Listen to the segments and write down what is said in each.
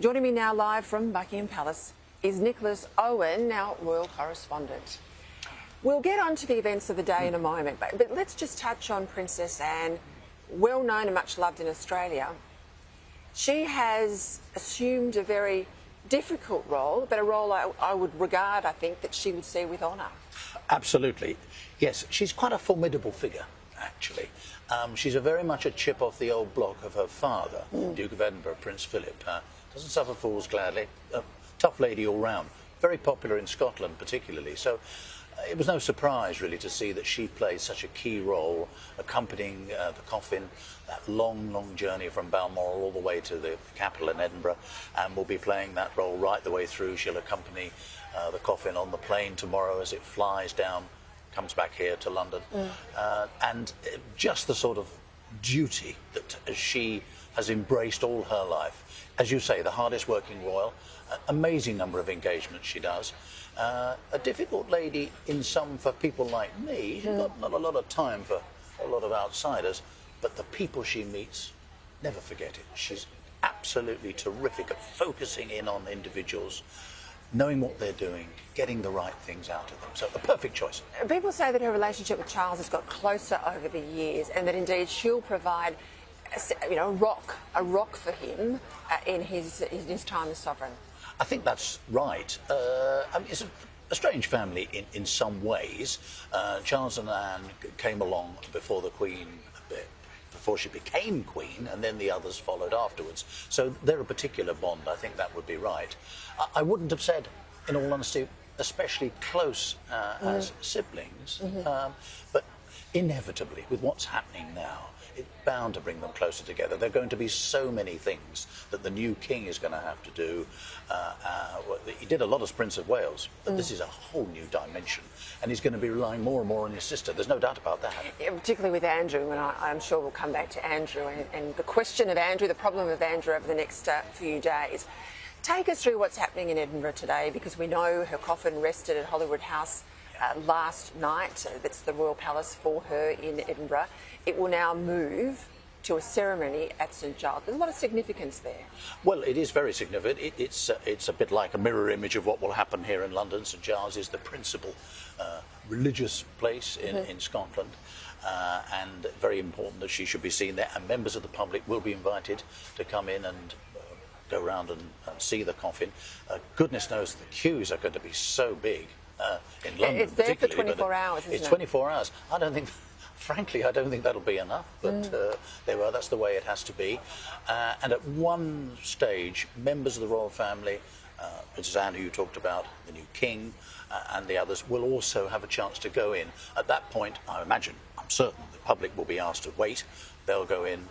Joining me now live from Buckingham Palace is Nicholas Owen, now royal correspondent. We'll get on to the events of the day in a moment, but let's just touch on Princess Anne, well known and much loved in Australia. She has assumed a very difficult role, but a role I would regard, I think, that she would see with honour. Absolutely. Yes, she's quite a formidable figure, actually. She's very much a chip off the old block of her father, Duke of Edinburgh, Prince Philip. Doesn't suffer fools gladly. Tough lady all round. Very popular in Scotland, particularly. So it was no surprise, really, to see that she played such a key role, accompanying the coffin, that long, long journey from Balmoral all the way to the capital in Edinburgh, and will be playing that role right the way through. She'll accompany the coffin on the plane tomorrow as it flies down, comes back here to London, and just the sort of duty that she has embraced all her life. As you say, the hardest working royal, amazing number of engagements she does. A difficult lady for people like me. She's got not a lot of time for a lot of outsiders, but the people she meets, never forget it. She's absolutely terrific at focusing in on individuals, knowing what they're doing, getting the right things out of them. So a perfect choice. People say that her relationship with Charles has got closer over the years, and that indeed she'll provide a rock for him in his time as sovereign. I think that's right. I mean, it's a strange family in some ways. Charles and Anne came along before the Queen, before she became Queen, and then the others followed afterwards. So they're a particular bond. I think that would be right. I wouldn't have said, in all honesty, especially close as siblings, but inevitably, with what's happening now, it's bound to bring them closer together. There are going to be so many things that the new king is going to have to do. He did a lot as Prince of Wales, but this is a whole new dimension, and he's going to be relying more and more on his sister. There's no doubt about that. Yeah, particularly with Andrew, and I'm sure we'll come back to Andrew and the question of Andrew, the problem of Andrew over the next few days. Take us through what's happening in Edinburgh today, because we know her coffin rested at Hollywood House last night. That's the Royal Palace for her in Edinburgh. It will now move to a ceremony at St Giles. There's a lot of significance there. Well, it is very significant. It's a bit like a mirror image of what will happen here in London. St Giles is the principal religious place in Scotland, and very important that she should be seen there. And members of the public will be invited to come in and go around and see the coffin. Goodness knows the queues are going to be so big in London. It's there for 24 hours, isn't it? It's 24 hours. Frankly, I don't think that'll be enough, but that's the way it has to be. And at one stage, members of the royal family, Princess Anne, who you talked about, the new king, and the others, will also have a chance to go in. At that point, I'm certain, the public will be asked to wait. They'll go in,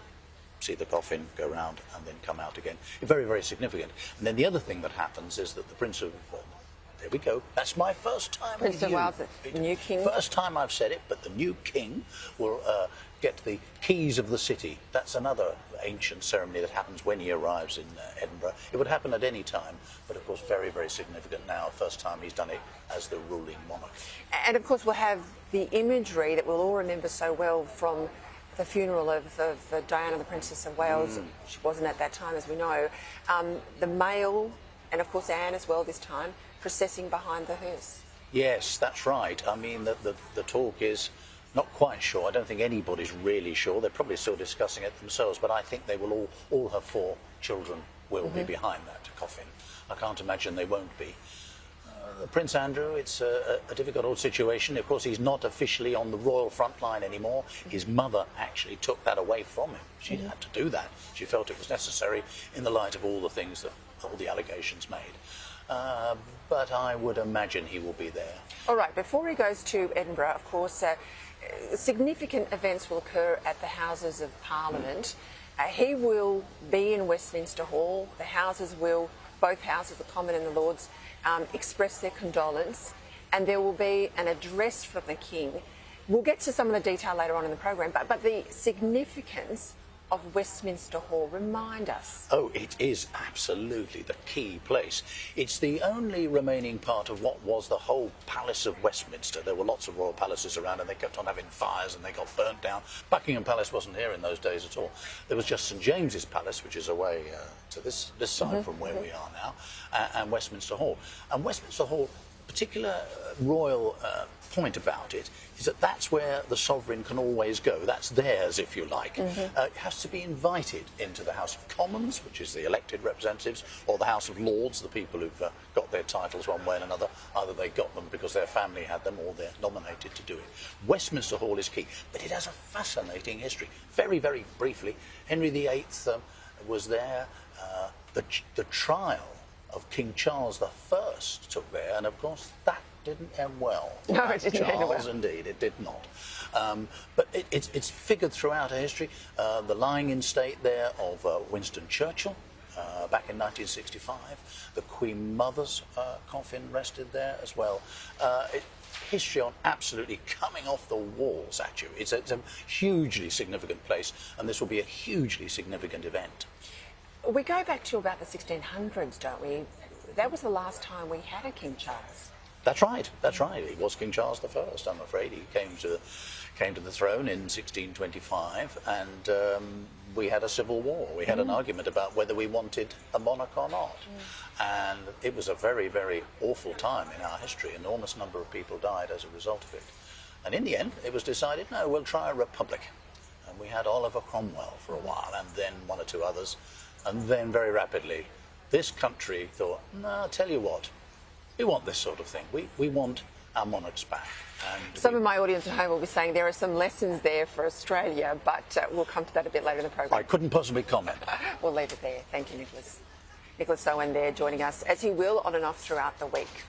see the coffin, go round, and then come out again. Very, very significant. And then the other thing that happens is that the Prince of... there we go. That's my first time Prince of Wales, the new king. First time I've said it, but the new king will get the keys of the city. That's another ancient ceremony that happens when he arrives in Edinburgh. It would happen at any time, but of course very, very significant now. First time he's done it as the ruling monarch. And of course we'll have the imagery that we'll all remember so well from the funeral of Diana, the Princess of Wales. She wasn't at that time, as we know. The male, and of course Anne as well this time, processing behind the hearse. Yes, that's right. I mean, the talk is not quite sure. I don't think anybody's really sure. They're probably still discussing it themselves, but I think they will all her 4 children will be behind that coffin. I can't imagine they won't be. Prince Andrew, it's a difficult old situation. Of course, he's not officially on the royal front line anymore. His mother actually took that away from him. She had to do that. She felt it was necessary in the light of all the allegations made. But I would imagine he will be there. All right, before he goes to Edinburgh, of course, significant events will occur at the Houses of Parliament. He will be in Westminster Hall. The Houses will, both Houses, the Common and the Lords, express their condolence, and there will be an address from the King. We'll get to some of the detail later on in the program, but the significance of Westminster Hall? Remind us. Oh, it is absolutely the key place. It's the only remaining part of what was the whole Palace of Westminster. There were lots of royal palaces around and they kept on having fires and they got burnt down. Buckingham Palace wasn't here in those days at all. There was just St James's Palace, which is away to this side from where we are now, and Westminster Hall. And Westminster Hall, particular royal point about it is that that's where the sovereign can always go. That's theirs, if you like. It has to be invited into the House of Commons, which is the elected representatives, or the House of Lords, the people who've got their titles one way and another. Either they got them because their family had them or they're nominated to do it. Westminster Hall is key, but it has a fascinating history. Very, very briefly, Henry VIII was there. The trial of King Charles I took there, and of course that didn't end well. No, it didn't end well. Charles, indeed, it did not. But it's figured throughout our history. The lying in state there of Winston Churchill back in 1965. The Queen Mother's coffin rested there as well. History on absolutely coming off the walls at you. It's a hugely significant place, and this will be a hugely significant event. We go back to about the 1600s, don't we? That was the last time we had a King Charles. That's right. That's right. He was King Charles I. I'm afraid he came to the throne in 1625, and we had a civil war. We had an argument about whether we wanted a monarch or not, and it was a very, very awful time in our history. An enormous number of people died as a result of it, and in the end, it was decided, no, we'll try a republic, and we had Oliver Cromwell for a while, and then one or two others. And then very rapidly, this country thought, no, I'll tell you what, we want this sort of thing. We want our monarchs back. And some of my audience at home will be saying there are some lessons there for Australia, but we'll come to that a bit later in the program. I couldn't possibly comment. We'll leave it there. Thank you, Nicholas. Nicholas Owen there joining us, as he will on and off throughout the week.